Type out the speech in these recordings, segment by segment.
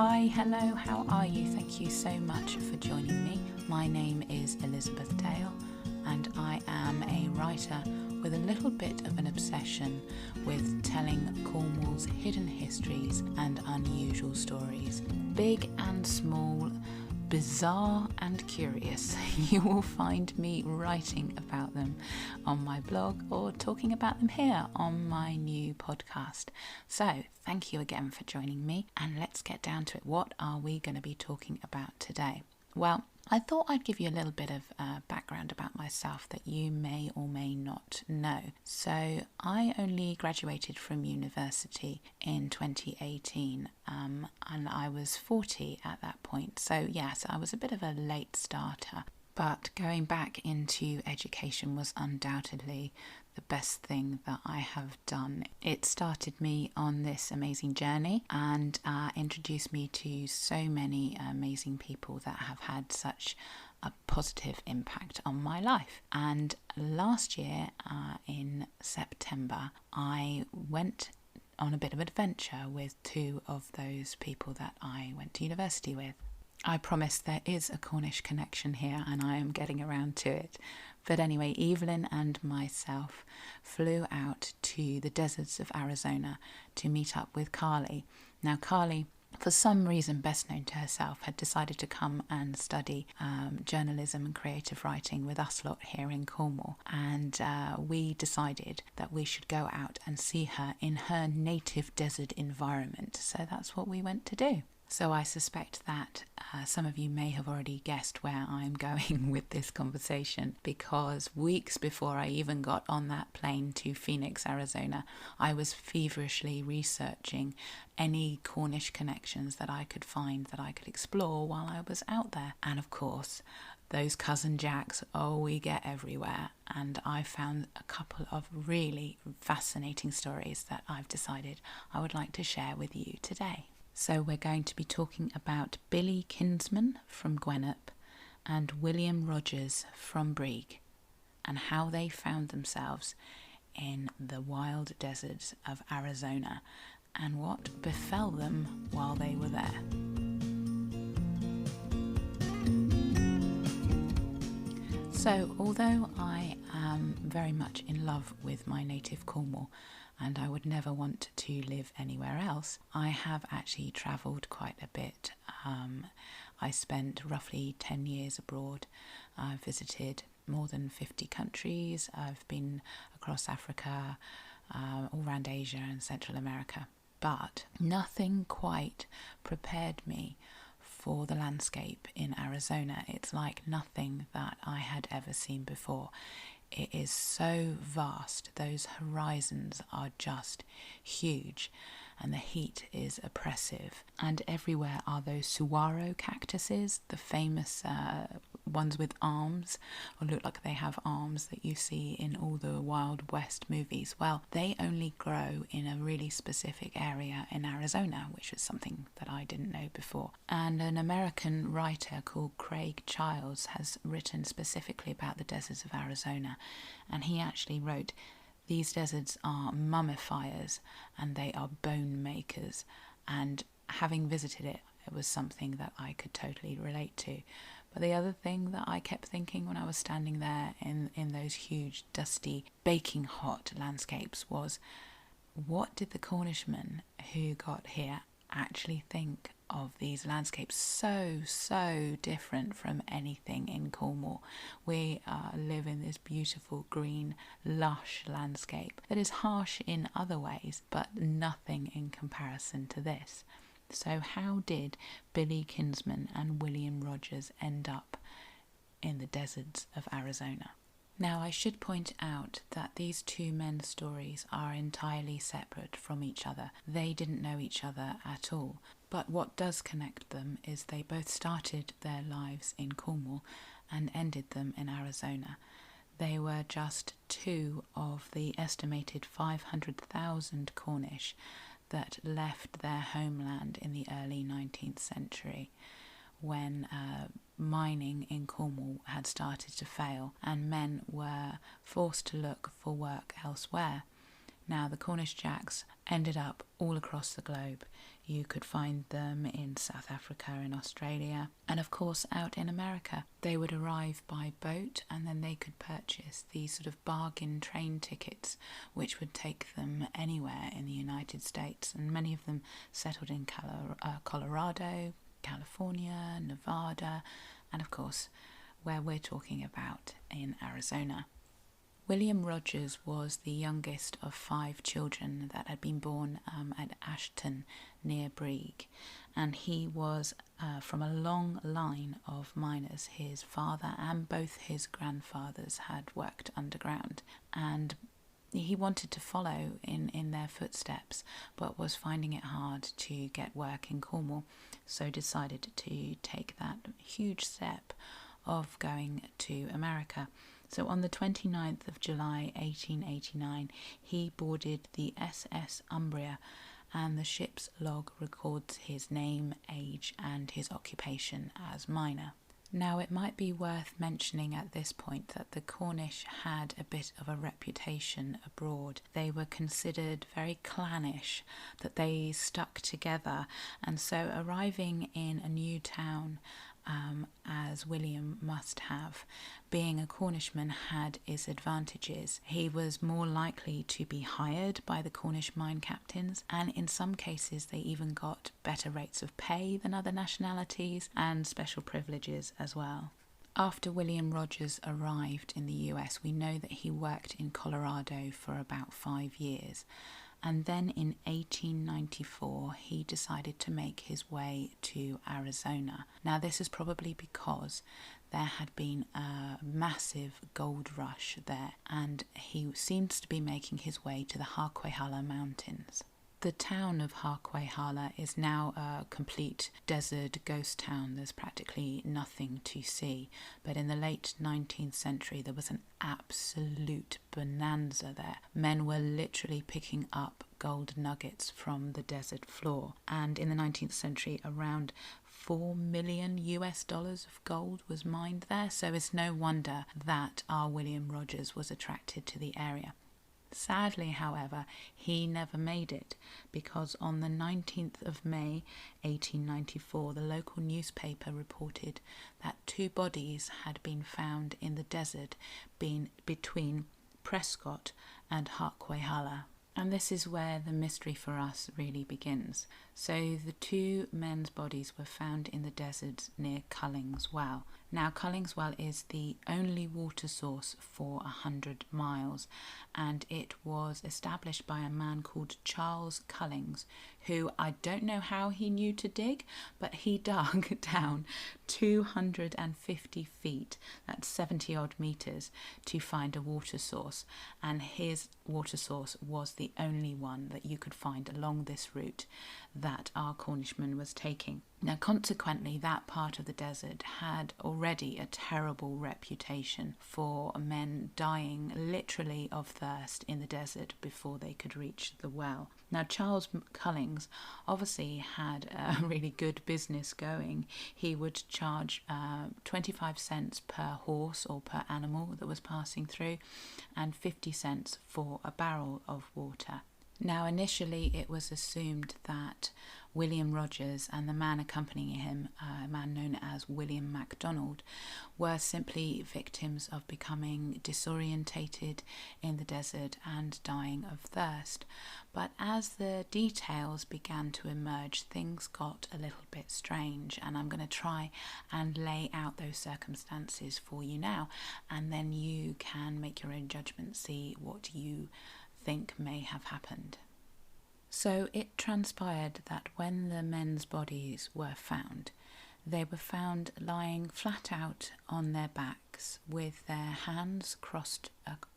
Hi, hello, how are you? Thank you so much for joining me. My name is Elizabeth Dale and I am a writer with a little bit of an obsession with telling Cornwall's hidden histories and unusual stories. Big and small, bizarre and curious. You will find me writing about them on my blog or talking about them here on my new podcast. So thank you again for joining me, and let's get down to it. What are we going to be talking about today? Well, I thought I'd give you a little bit of background about myself that you may or may not know. So I only graduated from university in 2018 and I was 40 at that point. So yes, I was a bit of a late starter. But going back into education was undoubtedly the best thing that I have done. It started me on this amazing journey and introduced me to so many amazing people that have had such a positive impact on my life. And last year in September, I went on a bit of adventure with two of those people that I went to university with. I promise there is a Cornish connection here and I am getting around to it. But anyway, Evelyn and myself flew out to the deserts of Arizona to meet up with Carly. Now Carly, for some reason best known to herself, had decided to come and study journalism and creative writing with us lot here in Cornwall. And we decided that we should go out and see her in her native desert environment. So that's what we went to do. So I suspect that some of you may have already guessed where I'm going with this conversation, because weeks before I even got on that plane to Phoenix, Arizona, I was feverishly researching any Cornish connections that I could find, that I could explore while I was out there. And of course, those cousin Jacks, we get everywhere. And I found a couple of really fascinating stories that I've decided I would like to share with you today. So we're going to be talking about Billy Kinsman from Gwenup and William Rogers from Brieg, and how they found themselves in the wild deserts of Arizona and what befell them while they were there. So although I am very much in love with my native Cornwall, and I would never want to live anywhere else, I have actually travelled quite a bit. I spent roughly 10 years abroad. I visited more than 50 countries. I've been across Africa, all around Asia and Central America. But nothing quite prepared me for the landscape in Arizona. It's like nothing that I had ever seen before. It is so vast. Those horizons are just huge and the heat is oppressive. And everywhere are those saguaro cactuses, the famous ones with arms, or look like they have arms, that you see in all the Wild West movies. Well, they only grow in a really specific area in Arizona, which is something that I didn't know before. And an American writer called Craig Childs has written specifically about the deserts of Arizona, and he actually wrote, "These deserts are mummifiers and they are bone makers." And having visited it, it was something that I could totally relate to. But the other thing that I kept thinking when I was standing there in those huge, dusty, baking hot landscapes was, what did the Cornishmen who got here actually think of these landscapes? So different from anything in Cornwall. We live in this beautiful green lush landscape that is harsh in other ways, but nothing in comparison to this. So how did Billy Kinsman and William Rogers end up in the deserts of Arizona? Now, I should point out that these two men's stories are entirely separate from each other. They didn't know each other at all. But what does connect them is they both started their lives in Cornwall and ended them in Arizona. They were just two of the estimated 500,000 Cornish that left their homeland in the early 19th century, when mining in Cornwall had started to fail and men were forced to look for work elsewhere. Now, the Cornish jacks ended up all across the globe. You could find them in South Africa, in Australia, and of course out in America. They would arrive by boat, and then they could purchase these sort of bargain train tickets which would take them anywhere in the United States, and many of them settled in Colorado, California, Nevada, and of course where we're talking about in Arizona. William Rogers was the youngest of 5 children that had been born at Ashton near Brieg, and he was from a long line of miners. His father and both his grandfathers had worked underground, and he wanted to follow in their footsteps, but was finding it hard to get work in Cornwall, so decided to take that huge step of going to America. So on the 29th of July 1889, he boarded the SS Umbria, and the ship's log records his name, age and his occupation as miner. Now, it might be worth mentioning at this point that the Cornish had a bit of a reputation abroad. They were considered very clannish, that they stuck together, and so arriving in a new town, as William must have, being a Cornishman had its advantages. He was more likely to be hired by the Cornish mine captains, and in some cases they even got better rates of pay than other nationalities and special privileges as well. After William Rogers arrived in the US, we know that he worked in Colorado for about 5 years. And then in 1894, he decided to make his way to Arizona. Now, this is probably because there had been a massive gold rush there, and he seems to be making his way to the Harquahala Mountains. The town of Harquahala is now a complete desert ghost town. There's practically nothing to see. But in the late 19th century, there was an absolute bonanza there. Men were literally picking up gold nuggets from the desert floor. And in the 19th century, around $4 million of gold was mined there. So it's no wonder that our William Rogers was attracted to the area. Sadly, however, he never made it, because on the 19th of May 1894, the local newspaper reported that 2 bodies had been found in the desert between Prescott and Harquahala. And this is where the mystery for us really begins. So the 2 men's bodies were found in the desert near Culling's Well. Now, Culling's Well is the only water source for 100 miles, and it was established by a man called Charles Cullings, who, I don't know how he knew to dig, but he dug down 250 feet, that's 70 odd meters, to find a water source, and his water source was the only one that you could find along this route that our Cornishman was taking. Now, consequently, that part of the desert had already a terrible reputation for men dying literally of thirst in the desert before they could reach the well. Now, Charles Cullings obviously had a really good business going. He would charge 25 cents per horse or per animal that was passing through, and 50 cents for a barrel of water. Now, initially it was assumed that William Rogers and the man accompanying him, a man known as William MacDonald, were simply victims of becoming disorientated in the desert and dying of thirst. But as the details began to emerge, things got a little bit strange, and I'm going to try and lay out those circumstances for you now, and then you can make your own judgment, see what you think may have happened. So it transpired that when the men's bodies were found, they were found lying flat out on their backs with their hands crossed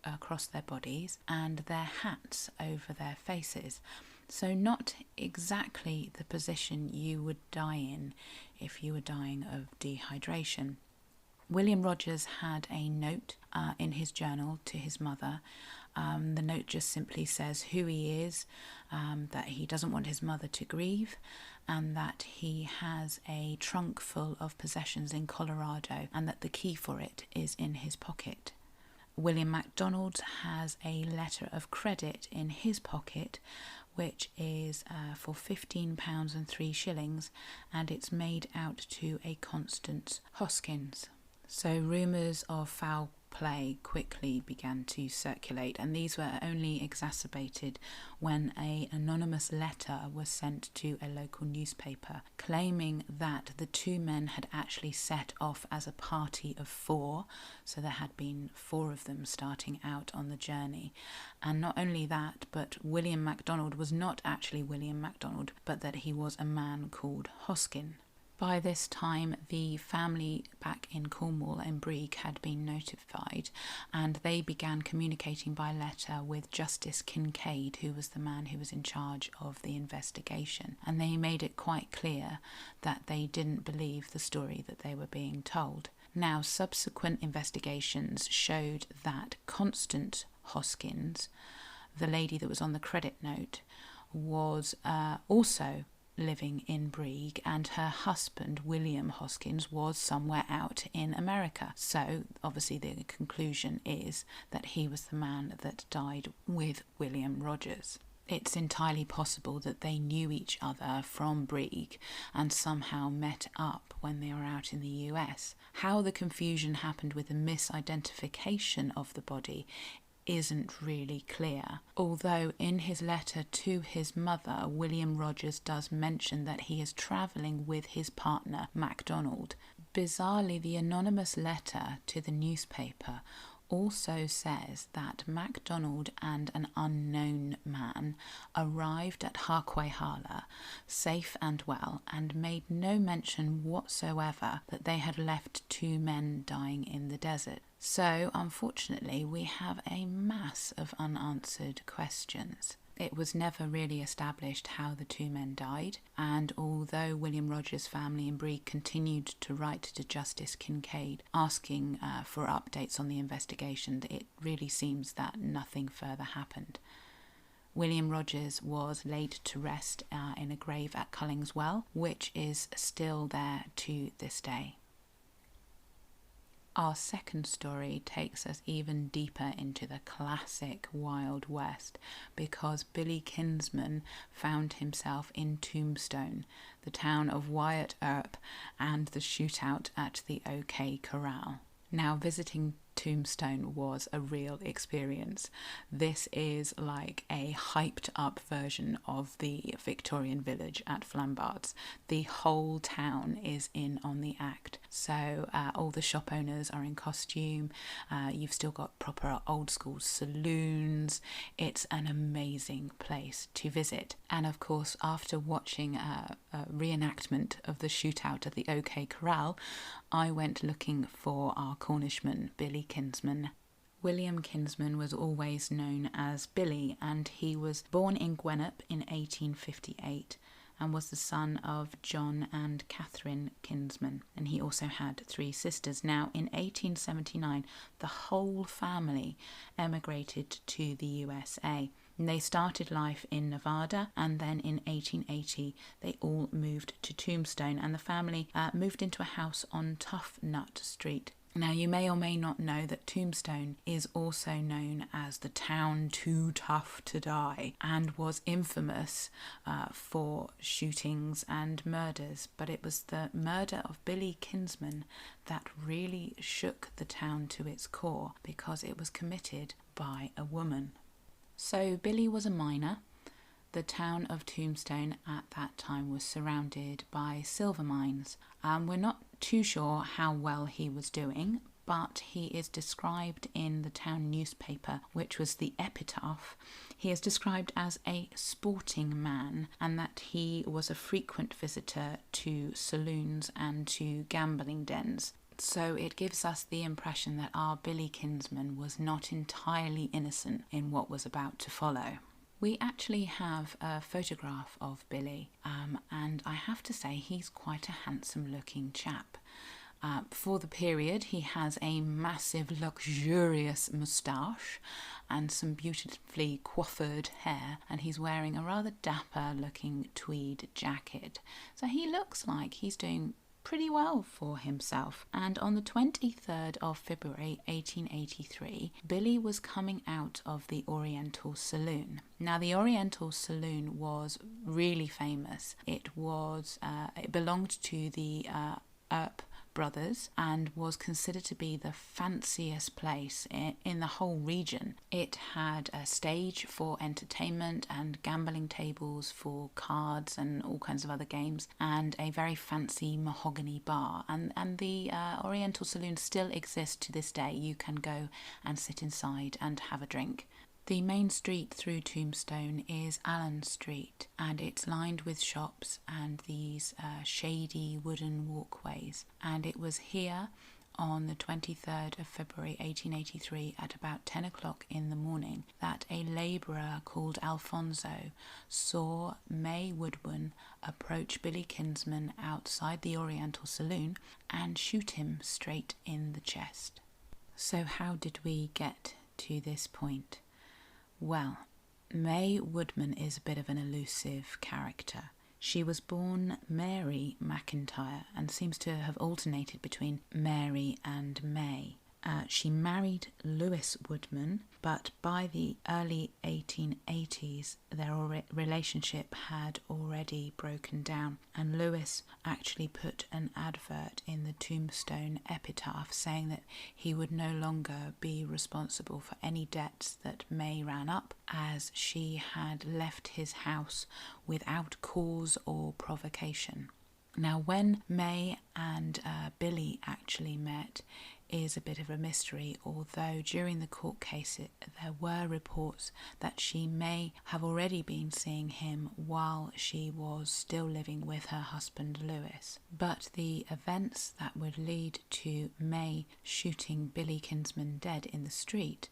across their bodies and their hats over their faces. So not exactly the position you would die in if you were dying of dehydration. William Rogers had a note in his journal to his mother. The note just simply says who he is, that he doesn't want his mother to grieve, and that he has a trunk full of possessions in Colorado, and that the key for it is in his pocket. William MacDonald has a letter of credit in his pocket, which is for £15 and 3 shillings, and it's made out to a Constance Hoskins. So rumours of foul play quickly began to circulate, and these were only exacerbated when an anonymous letter was sent to a local newspaper claiming that the two men had actually set off as a party of 4, so there had been 4 of them starting out on the journey. And not only that, but William MacDonald was not actually William MacDonald, but that he was a man called Hoskin. By this time, the family back in Cornwall and Brieg had been notified, and they began communicating by letter with Justice Kincaid, who was the man who was in charge of the investigation. And they made it quite clear that they didn't believe the story that they were being told. Now, subsequent investigations showed that Constance Hoskins, the lady that was on the credit note, was also living in Brieg, and her husband William Hoskins was somewhere out in America. So obviously the conclusion is that he was the man that died with William Rogers. It's entirely possible that they knew each other from Brieg and somehow met up when they were out in the US. How the confusion happened with the misidentification of the body isn't really clear, although in his letter to his mother, William Rogers does mention that he is travelling with his partner MacDonald. Bizarrely, the anonymous letter to the newspaper also says that MacDonald and an unknown man arrived at Harquahala safe and well, and made no mention whatsoever that they had left 2 men dying in the desert. So, unfortunately, we have a mass of unanswered questions. It was never really established how the 2 men died, and although William Rogers' family in Brieg continued to write to Justice Kincaid asking for updates on the investigation, it really seems that nothing further happened. William Rogers was laid to rest in a grave at Culling's Well, which is still there to this day. Our second story takes us even deeper into the classic Wild West, because Billy Kinsman found himself in Tombstone, the town of Wyatt Earp, and the shootout at the OK Corral. Now, visiting Tombstone was a real experience. This is like a hyped up version of the Victorian village at Flambards. The whole town is in on the act. So all the shop owners are in costume. You've still got proper old school saloons. It's an amazing place to visit. And of course, after watching a reenactment of the shootout at the OK Corral, I went looking for our Cornishman, Billy Kinsman. William Kinsman was always known as Billy, and he was born in Gwenup in 1858 and was the son of John and Catherine Kinsman, and he also had 3 sisters. Now, in 1879, the whole family emigrated to the USA. And they started life in Nevada, and then in 1880 they all moved to Tombstone, and the family moved into a house on Tough Nut Street. Now, you may or may not know that Tombstone is also known as the town too tough to die, and was infamous for shootings and murders. But it was the murder of Billy Kinsman that really shook the town to its core, because it was committed by a woman. So Billy was a miner. The town of Tombstone at that time was surrounded by silver mines. We're not too sure how well he was doing, but he is described in the town newspaper, which was the Epitaph. He is described as a sporting man, and that he was a frequent visitor to saloons and to gambling dens. So it gives us the impression that our Billy Kinsman was not entirely innocent in what was about to follow. We actually have a photograph of Billy, and I have to say he's quite a handsome looking chap. For the period, he has a massive, luxurious moustache and some beautifully coiffured hair, and he's wearing a rather dapper looking tweed jacket. So he looks like he's doing pretty well for himself. And on the 23rd of February 1883, Billy was coming out of the Oriental Saloon. Now, the Oriental Saloon was really famous. It belonged to the Earp brothers and was considered to be the fanciest place in the whole region. It had a stage for entertainment and gambling tables for cards and all kinds of other games, and a very fancy mahogany bar. And the Oriental Saloon still exists to this day. You can go and sit inside and have a drink. The main street through Tombstone is Allen Street, and it's lined with shops and these shady wooden walkways. And it was here on the 23rd of February 1883 at about 10 o'clock in the morning that a labourer called Alfonso saw May Woodburn approach Billy Kinsman outside the Oriental Saloon and shoot him straight in the chest. So how did we get to this point? Well, May Woodman is a bit of an elusive character. She was born Mary McIntyre and seems to have alternated between Mary and May. She married Lewis Woodman, but by the early 1880s their relationship had already broken down, and Lewis actually put an advert in the Tombstone epitaph saying that he would no longer be responsible for any debts that May ran up, as she had left his house without cause or provocation. Now, when May and Billy actually met is a bit of a mystery, although during the court case there were reports that she may have already been seeing him while she was still living with her husband Lewis. But the events that would lead to May shooting Billy Kinsman dead in the street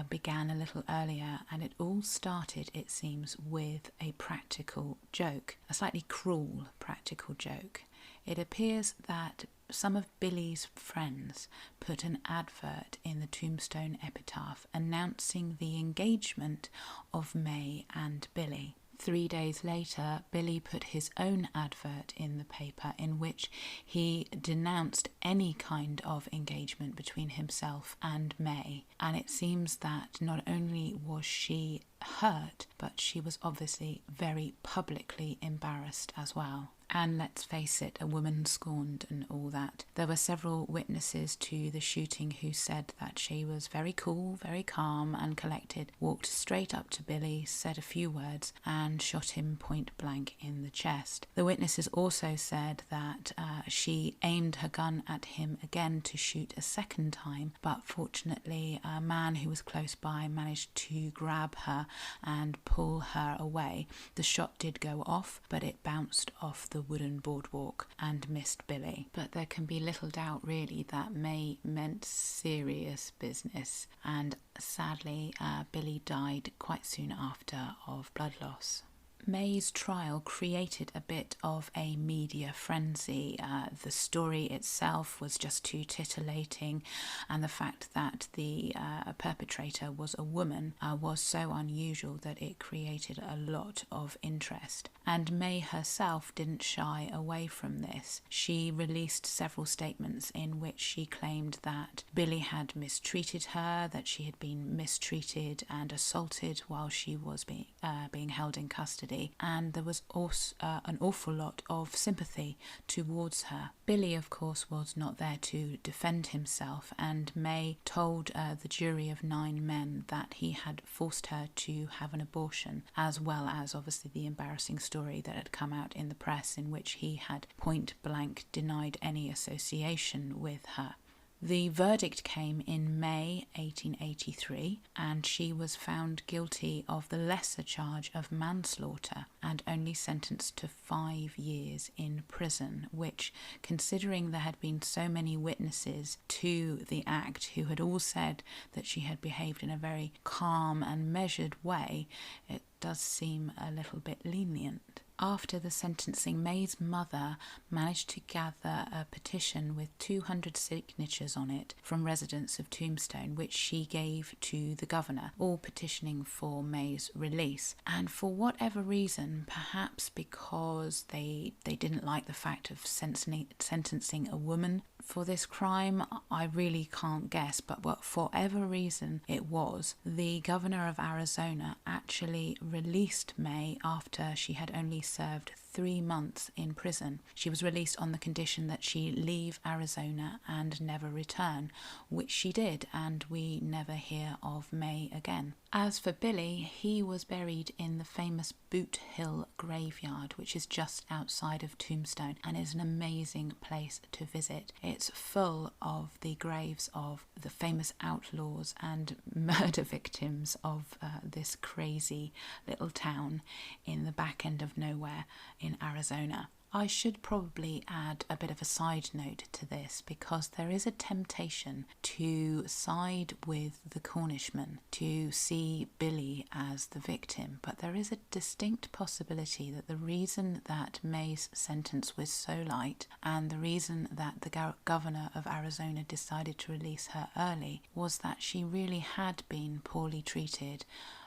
began a little earlier, and it all started, it seems, with a practical joke, a slightly cruel practical joke. It appears that some of Billy's friends put an advert in the Tombstone epitaph announcing the engagement of May and Billy. 3 days later, Billy put his own advert in the paper in which he denounced any kind of engagement between himself and May. And it seems that not only was she hurt, but she was obviously very publicly embarrassed as well. And let's face it, a woman scorned and all that. There were several witnesses to the shooting who said that she was very cool, very calm and collected, walked straight up to Billy, said a few words and shot him point blank in the chest. The witnesses also said that she aimed her gun at him again to shoot a second time, but fortunately a man who was close by managed to grab her and pull her away. The shot did go off, but it bounced off the wooden boardwalk and missed Billy. But there can be little doubt really that May meant serious business, and sadly Billy died quite soon after of blood loss. May's trial created a bit of a media frenzy. The story itself was just too titillating, and the fact that the perpetrator was a woman was so unusual that it created a lot of interest. And May herself didn't shy away from this. She released several statements in which she claimed that Billy had mistreated her, that she had been mistreated and assaulted while she was being held in custody. And there was also an awful lot of sympathy towards her. Billy, of course, was not there to defend himself, and May told the jury of 9 men that he had forced her to have an abortion, as well as obviously the embarrassing story that had come out in the press in which he had point blank denied any association with her. The verdict came in May 1883, and she was found guilty of the lesser charge of manslaughter and only sentenced to 5 years in prison, which, considering there had been so many witnesses to the act who had all said that she had behaved in a very calm and measured way, it does seem a little bit lenient. After the sentencing, May's mother managed to gather a petition with 200 signatures on it from residents of Tombstone, which she gave to the governor, all petitioning for May's release. And for whatever reason, perhaps because they didn't like the fact of sentencing a woman for this crime, I really can't guess, but for whatever reason it was, the governor of Arizona actually released May after she had only served 3 months in prison. She was released on the condition that she leave Arizona and never return, which she did, and we never hear of May again. As for Billy, he was buried in the famous Boot Hill graveyard, which is just outside of Tombstone and is an amazing place to visit. It's full of the graves of the famous outlaws and murder victims of this crazy little town in the back end of nowhere in Arizona. I should probably add a bit of a side note to this, because there is a temptation to side with the Cornishmen, to see Billy as the victim, but there is a distinct possibility that the reason that May's sentence was so light and the reason that the governor of Arizona decided to release her early was that she really had been poorly treated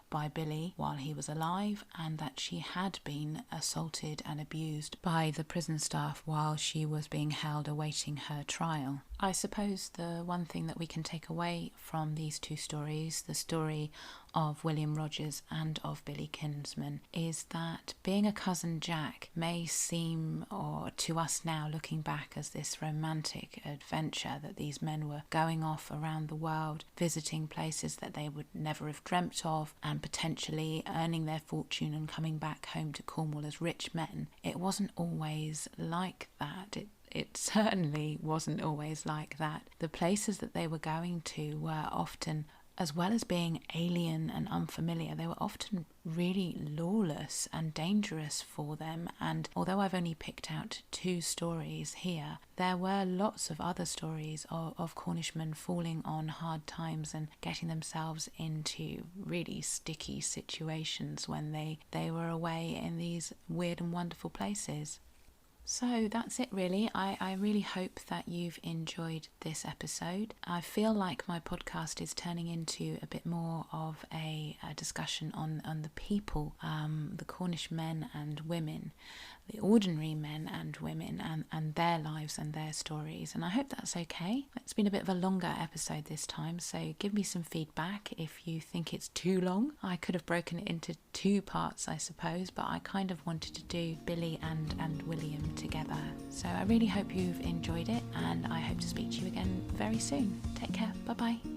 by Billy while he was alive, and that she had been assaulted and abused by the prison staff while she was being held awaiting her trial. I suppose the one thing that we can take away from these two stories, the story of William Rogers and of Billy Kinsman, is that being a cousin Jack may seem, or to us now looking back, as this romantic adventure that these men were going off around the world, visiting places that they would never have dreamt of, and potentially earning their fortune and coming back home to Cornwall as rich men. It wasn't always like that. It certainly wasn't always like that. The places that they were going to were often, as well as being alien and unfamiliar, they were often really lawless and dangerous for them. And although I've only picked out 2 stories here, there were lots of other stories of Cornishmen falling on hard times and getting themselves into really sticky situations when they were away in these weird and wonderful places. So that's it really. I really hope that you've enjoyed this episode. I feel like my podcast is turning into a bit more of a discussion on the people, the Cornish men and women, the ordinary men and women, and their lives and their stories. And I hope that's okay. It's been a bit of a longer episode this time, so give me some feedback if you think it's too long. I could have broken it into 2 parts, I suppose, but I kind of wanted to do Billy and William together. So I really hope you've enjoyed it, and I hope to speak to you again very soon. Take care. Bye bye.